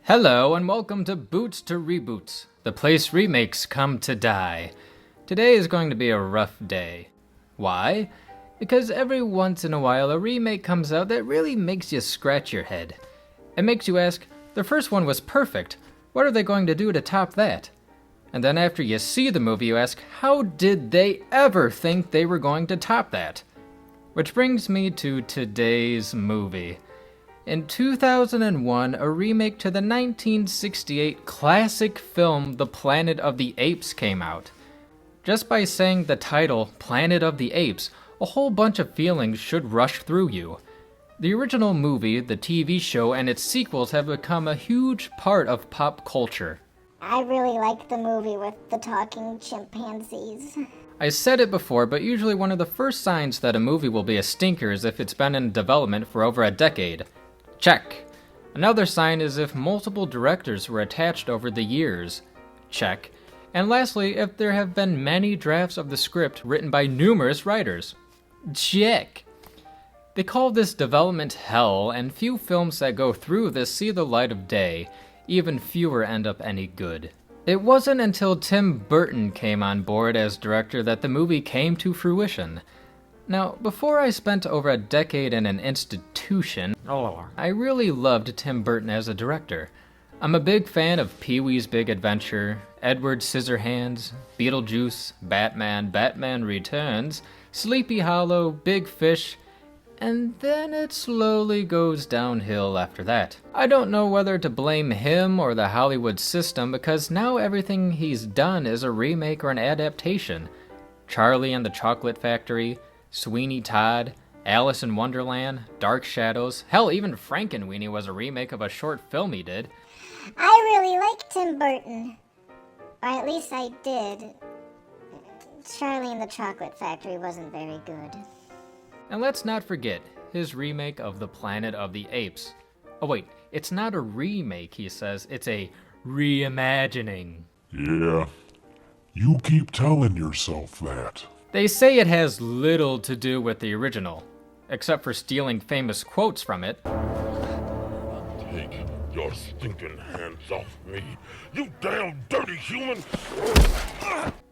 Hello and welcome to Boots to ReBoots, the place remakes come to die. Today is going to be a rough day. Why? Because every once in a while a remake comes out that really makes you scratch your head. It makes you ask, the first one was perfect, what are they going to do to top that? And then after you see the movie you ask, how did they ever think they were going to top that? Which brings me to today's movie. In 2001, a remake to the 1968 classic film The Planet of the Apes came out. Just by saying the title, Planet of the Apes, a whole bunch of feelings should rush through you. The original movie, the TV show, and its sequels have become a huge part of pop culture. I really like the movie with the talking chimpanzees. I said it before, but usually one of the first signs that a movie will be a stinker is if it's been in development for over a decade. Check. Another sign is if multiple directors were attached over the years. Check. And lastly, if there have been many drafts of the script written by numerous writers. Check. They call this development hell, and few films that go through this see the light of day. Even fewer end up any good. It wasn't until Tim Burton came on board as director that the movie came to fruition. Now, before I spent over a decade in an institution, I really loved Tim Burton as a director. I'm a big fan of Pee-wee's Big Adventure, Edward Scissorhands, Beetlejuice, Batman, Batman Returns, Sleepy Hollow, Big Fish, and then it slowly goes downhill after that. I don't know whether to blame him or the Hollywood system because now everything he's done is a remake or an adaptation. Charlie and the Chocolate Factory, Sweeney Todd, Alice in Wonderland, Dark Shadows, hell, even Frankenweenie was a remake of a short film he did. I really like Tim Burton. Or at least I did. Charlie and the Chocolate Factory wasn't very good. And let's not forget his remake of The Planet of the Apes. Oh wait, it's not a remake, he says, it's a reimagining. Yeah, you keep telling yourself that. They say it has little to do with the original, except for stealing famous quotes from it. Take your stinking hands off me, you damn dirty human!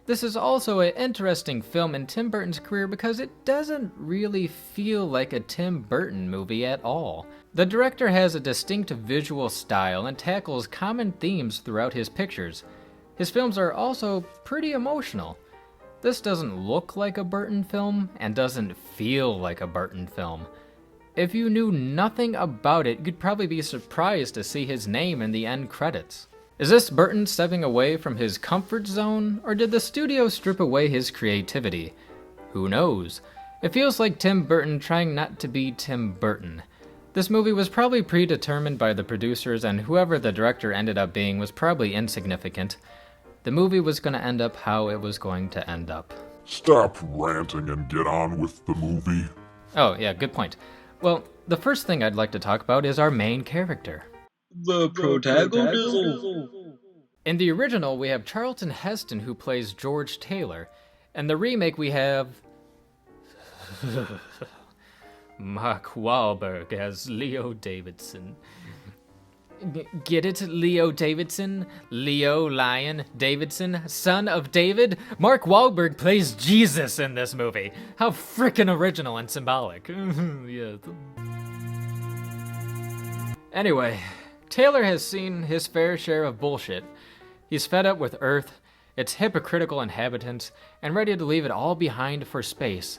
This is also an interesting film in Tim Burton's career because it doesn't really feel like a Tim Burton movie at all. The director has a distinct visual style and tackles common themes throughout his pictures. His films are also pretty emotional. This doesn't look like a Burton film and doesn't feel like a Burton film. If you knew nothing about it, you'd probably be surprised to see his name in the end credits. Is this Burton stepping away from his comfort zone, or did the studio strip away his creativity? Who knows? It feels like Tim Burton trying not to be Tim Burton. This movie was probably predetermined by the producers, and whoever the director ended up being was probably insignificant. The movie was going to end up how it was going to end up. Stop ranting and get on with the movie. Oh, yeah, good point. Well, the first thing I'd like to talk about is our main character. The protagonist. In the original, we have Charlton Heston who plays George Taylor. In the remake, we have Mark Wahlberg as Leo Davidson. Get it? Leo Davidson? Leo Lion Davidson? Son of David? Mark Wahlberg plays Jesus in this movie. How frickin' original and symbolic. Yeah. Anyway, Taylor has seen his fair share of bullshit. He's fed up with Earth, its hypocritical inhabitants, and ready to leave it all behind for space.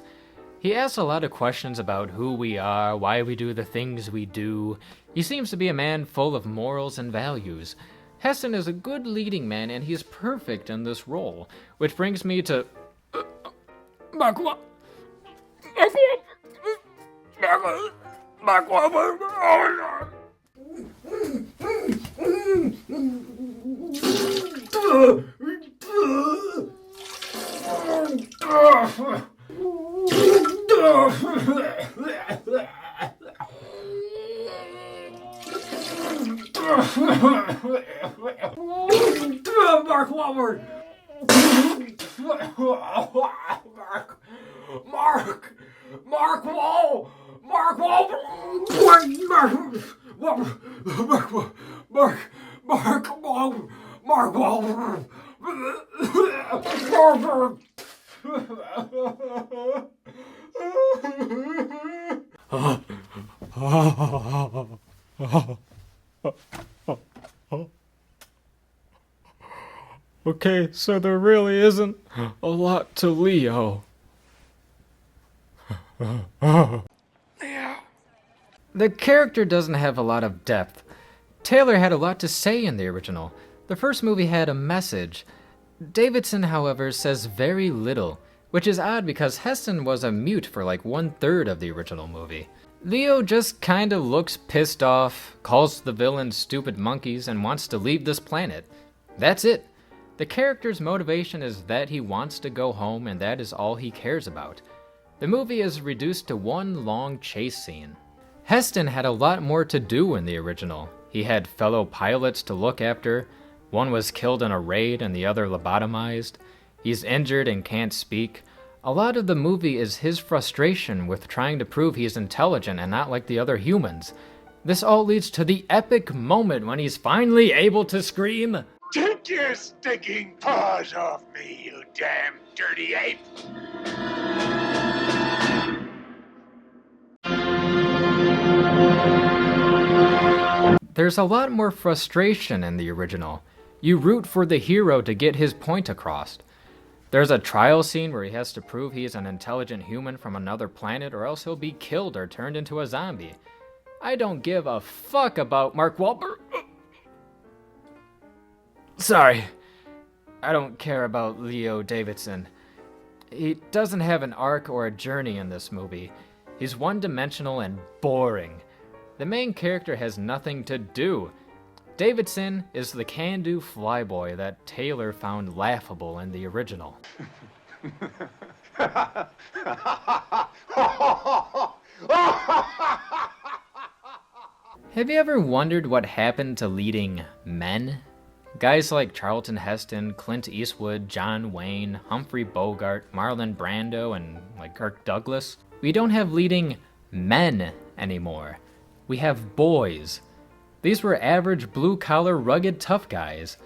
He asks a lot of questions about who we are, why we do the things we do. He seems to be a man full of morals and values. Heston is a good leading man, and he's perfect in this role. Which brings me to... Mark Wahlberg. Mark Wahlberg! Mark Wahlberg! Mark Wahlberg! Mark Wahlberg! Wahlberg! Okay, so there really isn't a lot to Leo. The character doesn't have a lot of depth. Taylor had a lot to say in the original. The first movie had a message. Davidson, however, says very little, which is odd because Heston was a mute for like 1/3 of the original movie. Leo just kinda looks pissed off, calls the villains stupid monkeys, and wants to leave this planet. That's it. The character's motivation is that he wants to go home, and that is all he cares about. The movie is reduced to one long chase scene. Heston had a lot more to do in the original. He had fellow pilots to look after. One was killed in a raid and the other lobotomized. He's injured and can't speak. A lot of the movie is his frustration with trying to prove he's intelligent and not like the other humans. This all leads to the epic moment when he's finally able to scream, "Take your stinking paws off me, you damn dirty ape!" There's a lot more frustration in the original. You root for the hero to get his point across. There's a trial scene where he has to prove he's an intelligent human from another planet or else he'll be killed or turned into a zombie. I don't give a fuck about Mark Wahlberg. Sorry. I don't care about Leo Davidson. He doesn't have an arc or a journey in this movie. He's one-dimensional and boring. The main character has nothing to do. Davidson is the can-do flyboy that Taylor found laughable in the original. Have you ever wondered what happened to leading men? Guys like Charlton Heston, Clint Eastwood, John Wayne, Humphrey Bogart, Marlon Brando, and like Kirk Douglas. We don't have leading men anymore. We have boys. These were average blue-collar, rugged, tough guys.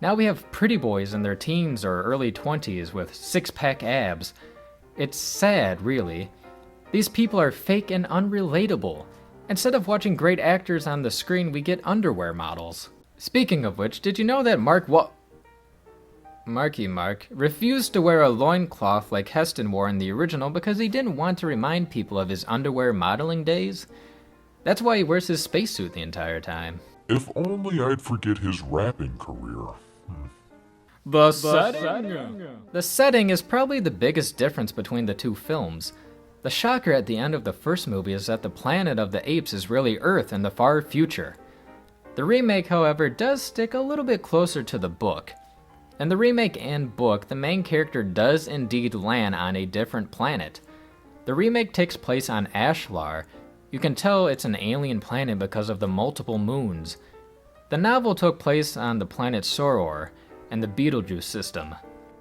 Now we have pretty boys in their teens or early 20s with six-pack abs. It's sad, really. These people are fake and unrelatable. Instead of watching great actors on the screen, we get underwear models. Speaking of which, did you know that Marky Mark refused to wear a loincloth like Heston wore in the original because he didn't want to remind people of his underwear modeling days? That's why he wears his spacesuit the entire time. If only I'd forget his rapping career. The setting? The setting is probably the biggest difference between the two films. The shocker at the end of the first movie is that the planet of the apes is really Earth in the far future. The remake, however, does stick a little bit closer to the book. In the remake and book, the main character does indeed land on a different planet. The remake takes place on Ashlar. You can tell it's an alien planet because of the multiple moons. The novel took place on the planet Soror and the Betelgeuse system.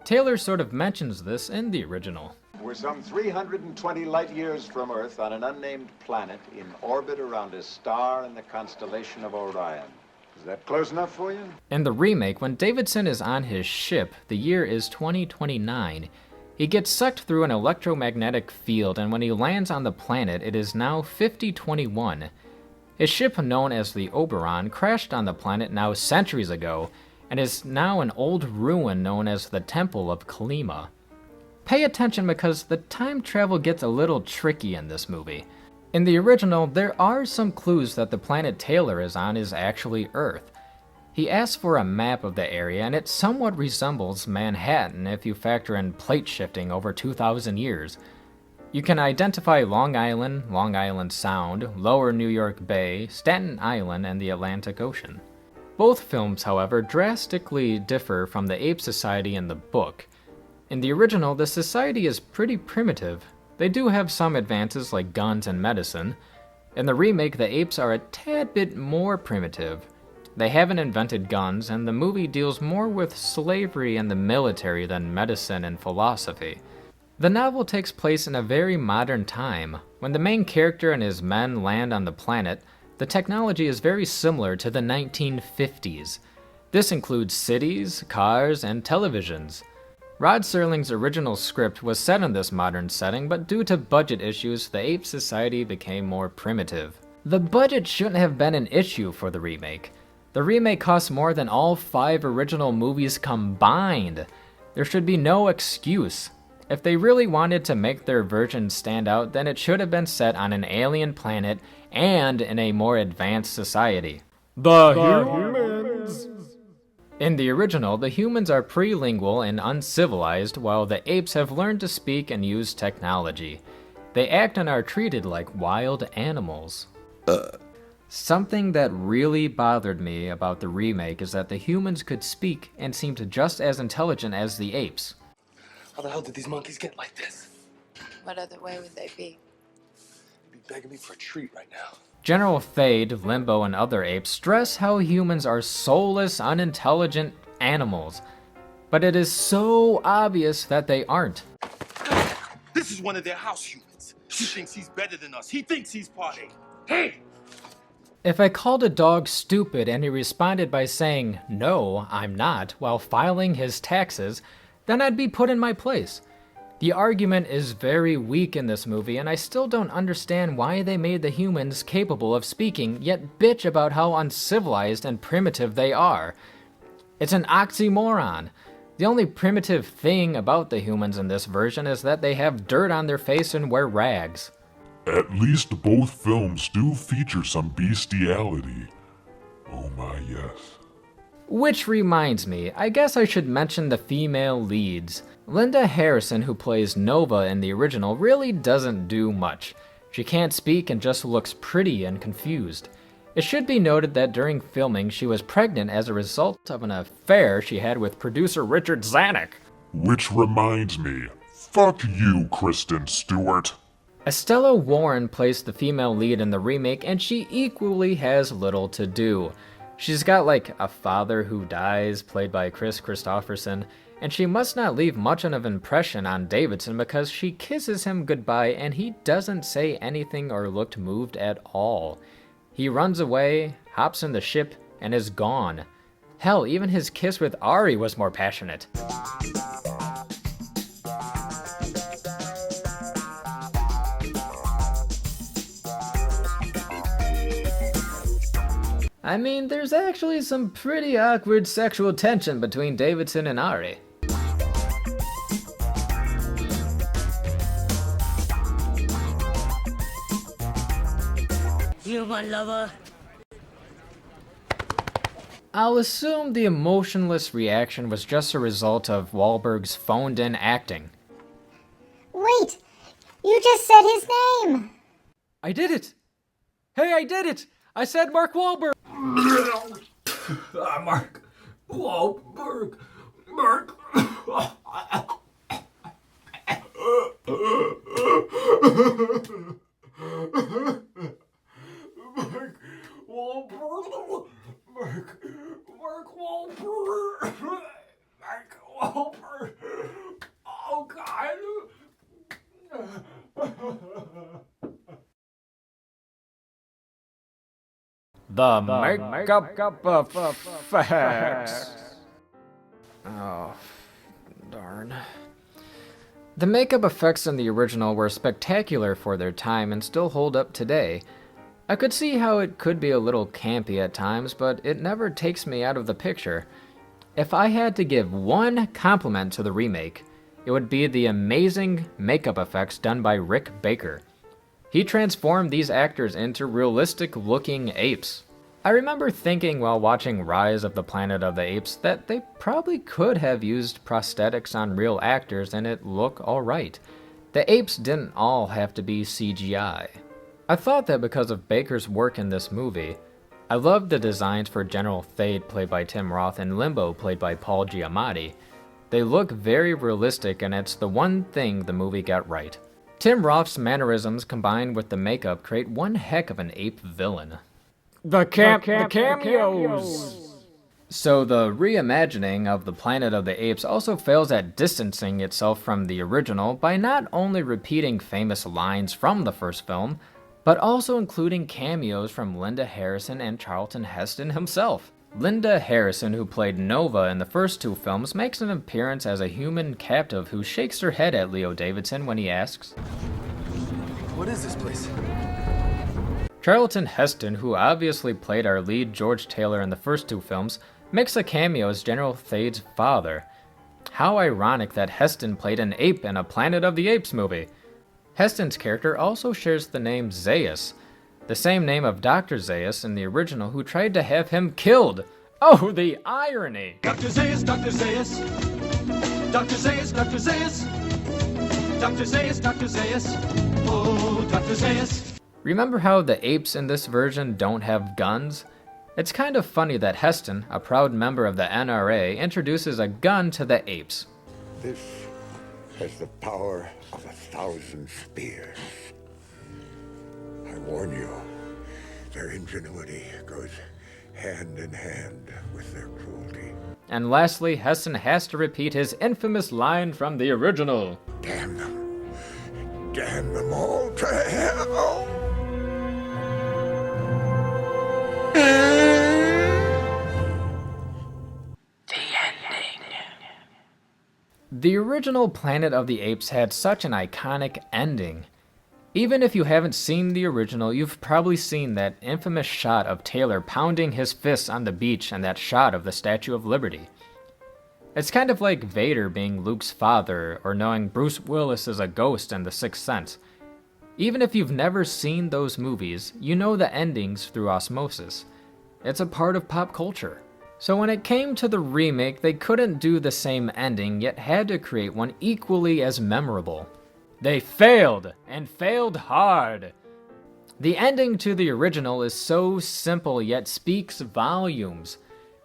Taylor sort of mentions this in the original. We're some 320 light years from Earth on an unnamed planet in orbit around a star in the constellation of Orion. Is that close enough for you? In the remake, when Davidson is on his ship, the year is 2029. He gets sucked through an electromagnetic field, and when he lands on the planet, it is now 5021. His ship, known as the Oberon, crashed on the planet now centuries ago, and is now an old ruin known as the Temple of Kalima. Pay attention because the time travel gets a little tricky in this movie. In the original, there are some clues that the planet Taylor is on is actually Earth. He asks for a map of the area, and it somewhat resembles Manhattan if you factor in plate shifting over 2,000 years. You can identify Long Island Sound, Lower New York Bay, Staten Island, and the Atlantic Ocean. Both films, however, drastically differ from the ape society in the book. In the original, the society is pretty primitive. They do have some advances like guns and medicine. In the remake, the apes are a tad bit more primitive. They haven't invented guns, and the movie deals more with slavery and the military than medicine and philosophy. The novel takes place in a very modern time. When the main character and his men land on the planet, The technology is very similar to the 1950s. This includes cities, cars, and televisions. Rod Serling's original script was set in this modern setting, but due to budget issues, the ape society became more primitive. The budget shouldn't have been an issue for the remake. The remake costs more than all 5 original movies combined. There should be no excuse. If they really wanted to make their version stand out, then it should have been set on an alien planet and in a more advanced society. The humans! In the original, the humans are prelingual and uncivilized, while the apes have learned to speak and use technology. They act and are treated like wild animals. Something that really bothered me about the remake is that the humans could speak and seemed just as intelligent as the apes. How the hell did these monkeys get like this? What other way would they be? They'd be begging me for a treat right now. General Thade, Limbo, and other apes stress how humans are soulless, unintelligent animals. But it is so obvious that they aren't. This is one of their house humans. He thinks he's better than us. He thinks he's party. Hey! If I called a dog stupid and he responded by saying, "No, I'm not," while filing his taxes, then I'd be put in my place. The argument is very weak in this movie, and I still don't understand why they made the humans capable of speaking, yet bitch about how uncivilized and primitive they are. It's an oxymoron. The only primitive thing about the humans in this version is that they have dirt on their face and wear rags. At least both films do feature some bestiality. Oh my, yes. Which reminds me, I guess I should mention the female leads. Linda Harrison, who plays Nova in the original, really doesn't do much. She can't speak and just looks pretty and confused. It should be noted that during filming, she was pregnant as a result of an affair she had with producer Richard Zanuck. Which reminds me, fuck you, Kristen Stewart. Estella Warren plays the female lead in the remake, and she equally has little to do. She's got like a father who dies, played by Chris Christopherson, and she must not leave much of an impression on Davidson because she kisses him goodbye and he doesn't say anything or look moved at all. He runs away, hops in the ship, and is gone. Hell, even his kiss with Ari was more passionate. I mean, there's actually some pretty awkward sexual tension between Davidson and Ari. You my lover. I'll assume the emotionless reaction was just a result of Wahlberg's phoned-in acting. Wait! You just said his name! I did it! Hey, I did it! I said Mark Wahlberg! Mark Wahlberg. Mark. Mark Wahlberg. Mark Wahlberg. Mark Wahlberg. Oh God. The makeup effects. Oh, darn. The makeup effects in the original were spectacular for their time and still hold up today. I could see how it could be a little campy at times, but it never takes me out of the picture. If I had to give one compliment to the remake, it would be the amazing makeup effects done by Rick Baker. He transformed these actors into realistic-looking apes. I remember thinking while watching Rise of the Planet of the Apes that they probably could have used prosthetics on real actors and it look alright. The apes didn't all have to be CGI. I thought that because of Baker's work in this movie. I loved the designs for General Thade, played by Tim Roth, and Limbo, played by Paul Giamatti. They look very realistic, and it's the one thing the movie got right. Tim Roth's mannerisms combined with the makeup create one heck of an ape villain. The cameos! So the reimagining of the Planet of the Apes also fails at distancing itself from the original by not only repeating famous lines from the first film, but also including cameos from Linda Harrison and Charlton Heston himself. Linda Harrison, who played Nova in the first two films, makes an appearance as a human captive who shakes her head at Leo Davidson when he asks, What is this place? Charlton Heston, who obviously played our lead George Taylor in the first two films, makes a cameo as General Thade's father. How ironic that Heston played an ape in a Planet of the Apes movie. Heston's character also shares the name Zaius, the same name of Dr. Zaius in the original, who tried to have him killed. Oh, the irony! Dr. Zaius, Dr. Zaius. Dr. Zaius, Dr. Zaius. Dr. Zaius, Dr. Zaius. Oh, Dr. Zaius. Remember how the apes in this version don't have guns? It's kind of funny that Heston, a proud member of the NRA, introduces a gun to the apes. This has the power of 1,000 spears. I warn you, their ingenuity goes hand in hand with their cruelty. And lastly, Heston has to repeat his infamous line from the original. Damn them. Damn them all to hell. The original Planet of the Apes had such an iconic ending. Even if you haven't seen the original, you've probably seen that infamous shot of Taylor pounding his fists on the beach and that shot of the Statue of Liberty. It's kind of like Vader being Luke's father, or knowing Bruce Willis is a ghost in The Sixth Sense. Even if you've never seen those movies, you know the endings through osmosis. It's a part of pop culture. So when it came to the remake, they couldn't do the same ending, yet had to create one equally as memorable. They failed, and failed hard. The ending to the original is so simple, yet speaks volumes.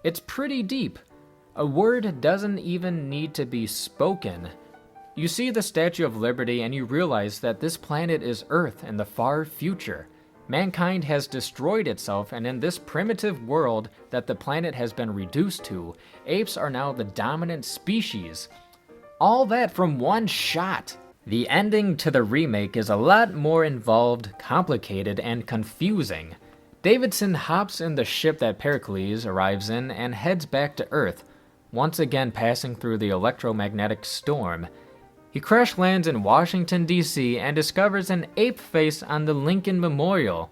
It's pretty deep. A word doesn't even need to be spoken. You see the Statue of Liberty and you realize that this planet is Earth in the far future. Mankind has destroyed itself, and in this primitive world that the planet has been reduced to, apes are now the dominant species. All that from one shot. The ending to the remake is a lot more involved, complicated, and confusing. Davidson hops in the ship that Pericles arrives in and heads back to Earth, once again passing through the electromagnetic storm. He crash lands in Washington, D.C. and discovers an ape face on the Lincoln Memorial.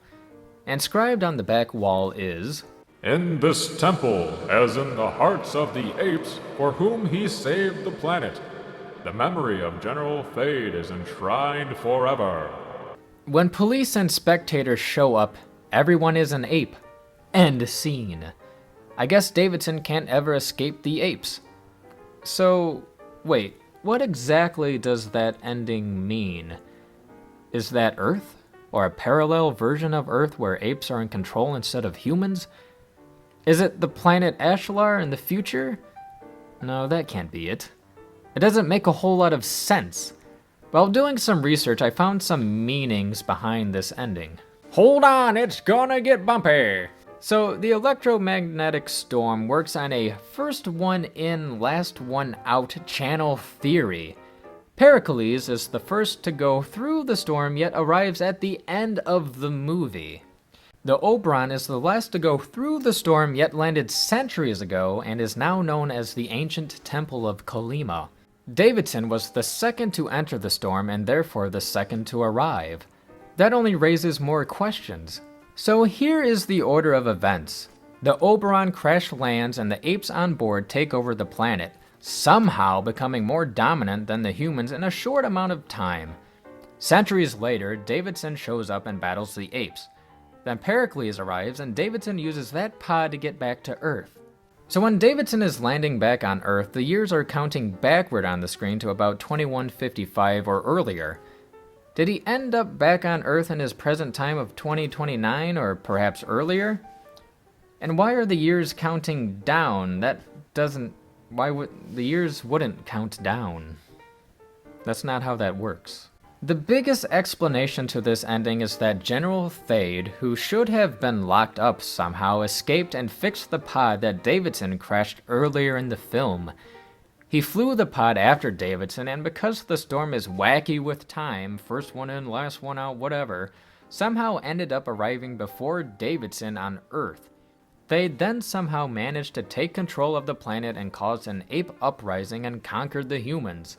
Inscribed on the back wall is, "In this temple, as in the hearts of the apes for whom he saved the planet, the memory of General Thade is enshrined forever." When police and spectators show up, everyone is an ape. End scene. I guess Davidson can't ever escape the apes. So, wait. What exactly does that ending mean? Is that Earth? Or a parallel version of Earth where apes are in control instead of humans? Is it the planet Ashlar in the future? No, that can't be it. It doesn't make a whole lot of sense. While doing some research, I found some meanings behind this ending. Hold on, it's gonna get bumpy! So, the electromagnetic storm works on a first one in, last one out channel theory. Pericles is the first to go through the storm, yet arrives at the end of the movie. The Oberon is the last to go through the storm, yet landed centuries ago, and is now known as the ancient Temple of Kolyma. Davidson was the second to enter the storm, and therefore the second to arrive. That only raises more questions. So here is the order of events. The Oberon crash lands and the apes on board take over the planet, somehow becoming more dominant than the humans in a short amount of time. Centuries later, Davidson shows up and battles the apes. Then Pericles arrives and Davidson uses that pod to get back to Earth. So when Davidson is landing back on Earth, the years are counting backward on the screen to about 2155 or earlier. Did he end up back on Earth in his present time of 2029 or perhaps earlier? And why are the years counting down? Why would the years wouldn't count down? That's not how that works. The biggest explanation to this ending is that General Thade, who should have been locked up somehow, escaped and fixed the pod that Davidson crashed earlier in the film. He flew the pod after Davidson, and because the storm is wacky with time, first one in, last one out, whatever, somehow ended up arriving before Davidson on Earth. They then somehow managed to take control of the planet and caused an ape uprising and conquered the humans.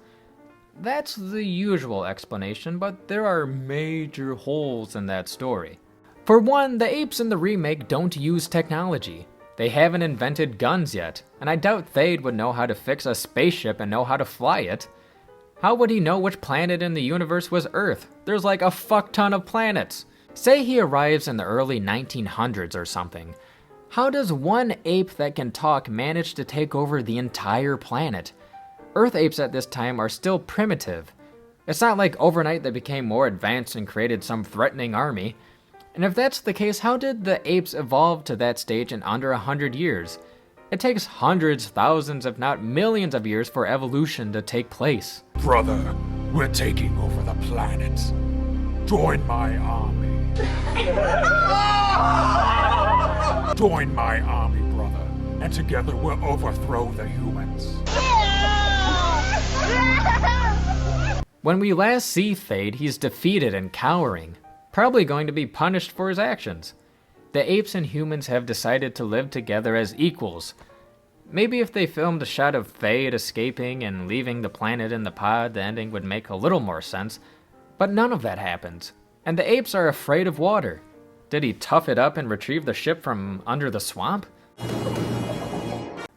That's the usual explanation, but there are major holes in that story. For one, the apes in the remake don't use technology. They haven't invented guns yet, and I doubt Thade would know how to fix a spaceship and know how to fly it. How would he know which planet in the universe was Earth? There's like a fuck ton of planets. Say he arrives in the early 1900s or something. How does one ape that can talk manage to take over the entire planet? Earth apes at this time are still primitive. It's not like overnight they became more advanced and created some threatening army. And if that's the case, how did the apes evolve to that stage in under 100 years? It takes hundreds, thousands, if not millions of years for evolution to take place. Brother, we're taking over the planet. Join my army. Join my army, brother, and together we'll overthrow the humans. When we last see Thade, he's defeated and cowering, probably going to be punished for his actions. The apes and humans have decided to live together as equals. Maybe if they filmed a shot of Thade escaping and leaving the planet in the pod, the ending would make a little more sense, but none of that happens. And the apes are afraid of water. Did he tough it up and retrieve the ship from under the swamp?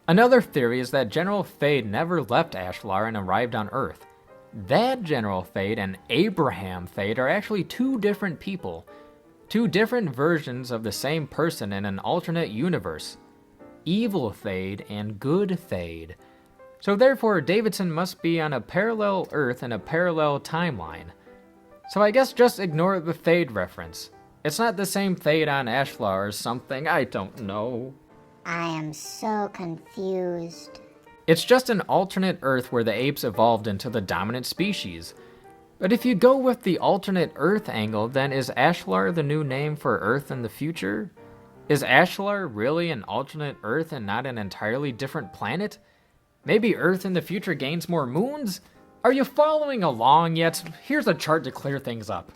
Another theory is that General Thade never left Ashlar and arrived on Earth. That General Thade and Abraham Thade are actually two different people. Two different versions of the same person in an alternate universe. Evil Thade and good Thade. So therefore, Davidson must be on a parallel Earth in a parallel timeline. So I guess just ignore the Thade reference. It's not the same Thade on Ashlar or something, I don't know. I am so confused. It's just an alternate Earth where the apes evolved into the dominant species. But if you go with the alternate Earth angle, then is Ashlar the new name for Earth in the future? Is Ashlar really an alternate Earth and not an entirely different planet? Maybe Earth in the future gains more moons? Are you following along yet? Here's a chart to clear things up.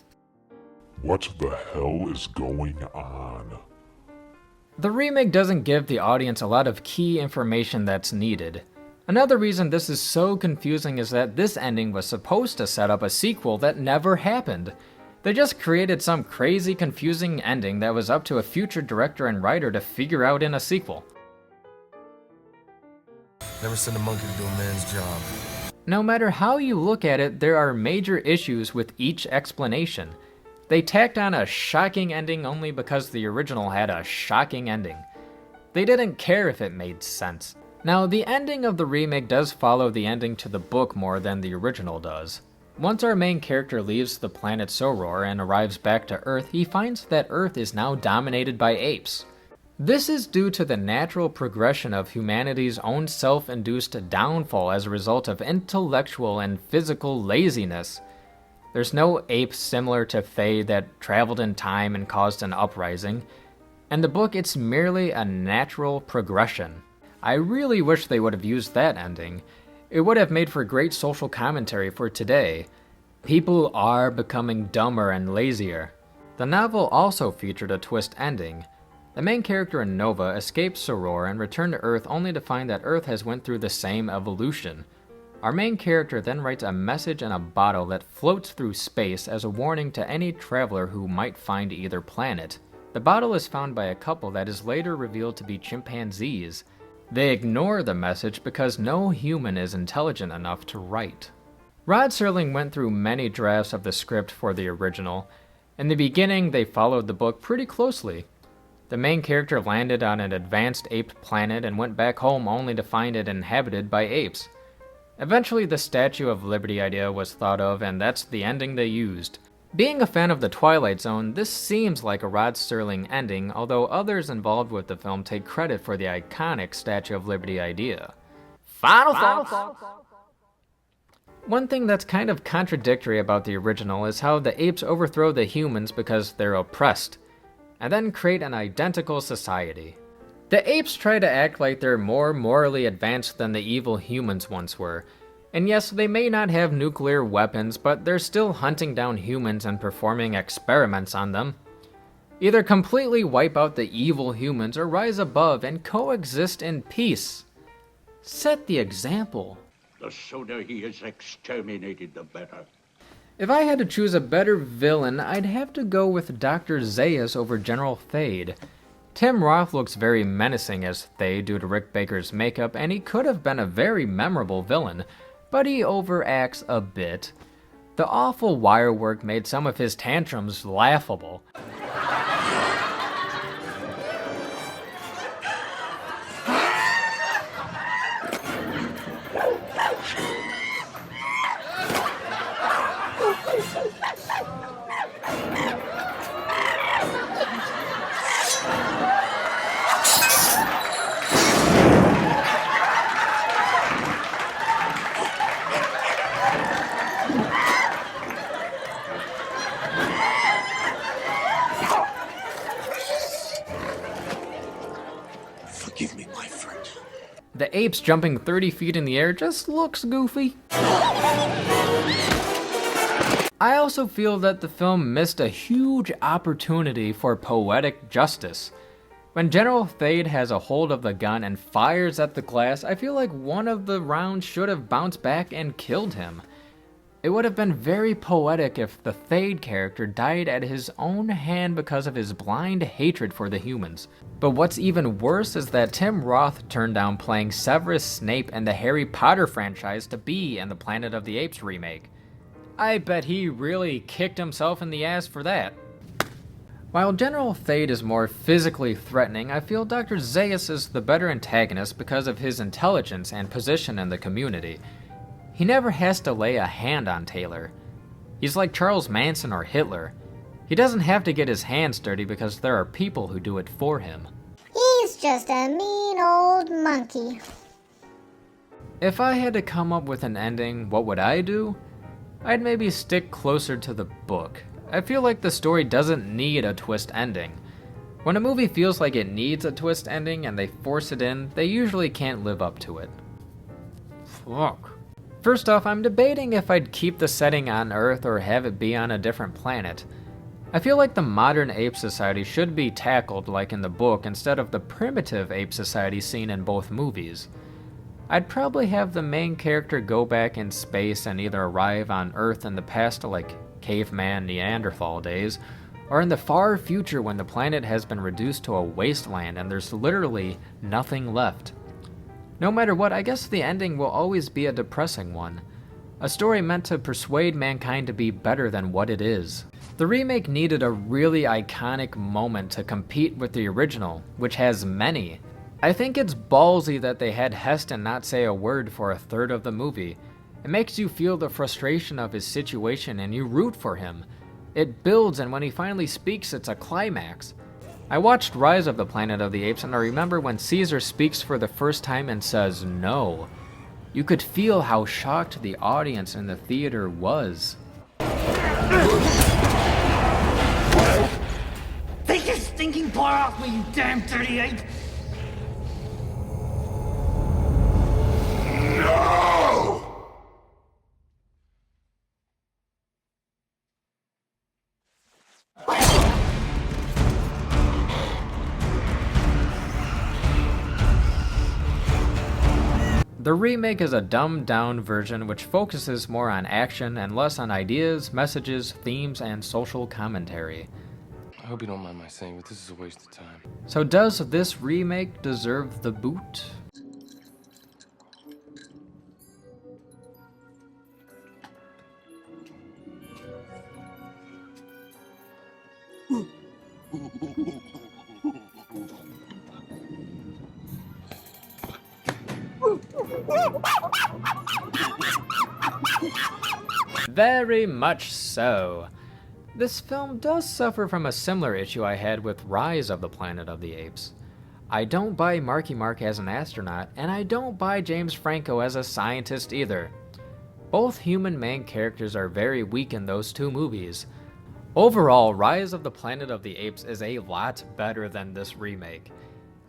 What the hell is going on? The remake doesn't give the audience a lot of key information that's needed. Another reason this is so confusing is that this ending was supposed to set up a sequel that never happened. They just created some crazy confusing ending that was up to a future director and writer to figure out in a sequel. Never send a monkey to do a man's job. No matter how you look at it, there are major issues with each explanation. They tacked on a shocking ending only because the original had a shocking ending. They didn't care if it made sense. Now, the ending of the remake does follow the ending to the book more than the original does. Once our main character leaves the planet Soror and arrives back to Earth, he finds that Earth is now dominated by apes. This is due to the natural progression of humanity's own self-induced downfall as a result of intellectual and physical laziness. There's no ape similar to Thade that traveled in time and caused an uprising. In the book, it's merely a natural progression. I really wish they would have used that ending. It would have made for great social commentary for today. People are becoming dumber and lazier. The novel also featured a twist ending. The main character in Nova escapes Soror and returned to Earth only to find that Earth has went through the same evolution. Our main character then writes a message in a bottle that floats through space as a warning to any traveler who might find either planet. The bottle is found by a couple that is later revealed to be chimpanzees. They ignore the message because no human is intelligent enough to write. Rod Serling went through many drafts of the script for the original. In the beginning, they followed the book pretty closely. The main character landed on an advanced ape planet and went back home only to find it inhabited by apes. Eventually, the Statue of Liberty idea was thought of, and that's the ending they used. Being a fan of The Twilight Zone, this seems like a Rod Serling ending, although others involved with the film take credit for the iconic Statue of Liberty idea. Final thoughts! One thing that's kind of contradictory about the original is how the apes overthrow the humans because they're oppressed, and then create an identical society. The apes try to act like they're more morally advanced than the evil humans once were, And yes, they may not have nuclear weapons, but they're still hunting down humans and performing experiments on them. Either completely wipe out the evil humans or rise above and coexist in peace. Set the example. The sooner he is exterminated, the better. If I had to choose a better villain, I'd have to go with Dr. Zaius over General Thade. Tim Roth looks very menacing as Thade due to Rick Baker's makeup, and he could have been a very memorable villain, but he overacts a bit. The awful wire work made some of his tantrums laughable. Forgive me, my friend. The apes jumping 30 feet in the air just looks goofy. I also feel that the film missed a huge opportunity for poetic justice. When General Thade has a hold of the gun and fires at the glass, I feel like one of the rounds should have bounced back and killed him. It would have been very poetic if the Thade character died at his own hand because of his blind hatred for the humans. But what's even worse is that Tim Roth turned down playing Severus Snape in the Harry Potter franchise to be in the Planet of the Apes remake. I bet he really kicked himself in the ass for that. While General Thade is more physically threatening, I feel Dr. Zaius is the better antagonist because of his intelligence and position in the community. He never has to lay a hand on Taylor. He's like Charles Manson or Hitler. He doesn't have to get his hands dirty because there are people who do it for him. He's just a mean old monkey. If I had to come up with an ending, what would I do? I'd maybe stick closer to the book. I feel like the story doesn't need a twist ending. When a movie feels like it needs a twist ending and they force it in, they usually can't live up to it. Fuck. First off, I'm debating if I'd keep the setting on Earth or have it be on a different planet. I feel like the modern ape society should be tackled like in the book instead of the primitive ape society seen in both movies. I'd probably have the main character go back in space and either arrive on Earth in the past like caveman Neanderthal days, or in the far future when the planet has been reduced to a wasteland and there's literally nothing left. No matter what, I guess the ending will always be a depressing one. A story meant to persuade mankind to be better than what it is. The remake needed a really iconic moment to compete with the original, which has many. I think it's ballsy that they had Heston not say a word for a third of the movie. It makes you feel the frustration of his situation and you root for him. It builds, and when he finally speaks, it's a climax. I watched Rise of the Planet of the Apes and I remember when Caesar speaks for the first time and says no. You could feel how shocked the audience in the theater was. Take your stinking paw off me, you damn dirty ape! No! The remake is a dumbed-down version which focuses more on action and less on ideas, messages, themes, and social commentary. I hope you don't mind my saying, but this is a waste of time. So does this remake deserve the boot? Very much so. This film does suffer from a similar issue I had with Rise of the Planet of the Apes. I don't buy Marky Mark as an astronaut, and I don't buy James Franco as a scientist either. Both human main characters are very weak in those two movies. Overall, Rise of the Planet of the Apes is a lot better than this remake.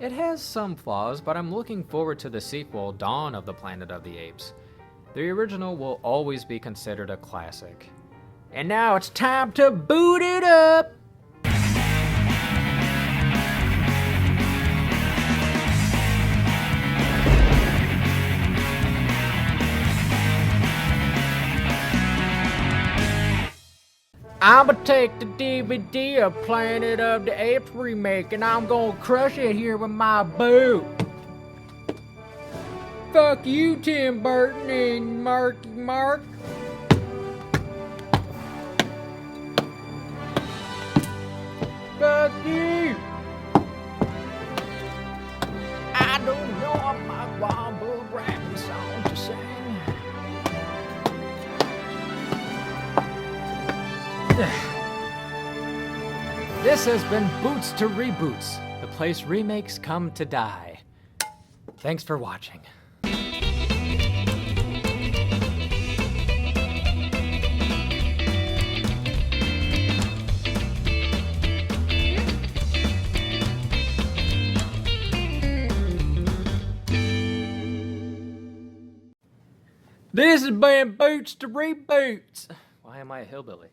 It has some flaws, but I'm looking forward to the sequel, Dawn of the Planet of the Apes. The original will always be considered a classic. And now it's time to boot it up! I'ma take the DVD of Planet of the Apes remake and I'm gonna crush it here with my boot. Fuck you, Tim Burton and Marky Mark. Fuck you. I don't know my Wahlberg rapping song to sing. This has been Boots to Reboots, the place remakes come to die. Thanks for watching. This has been Boots to Reboots. Why am I a hillbilly?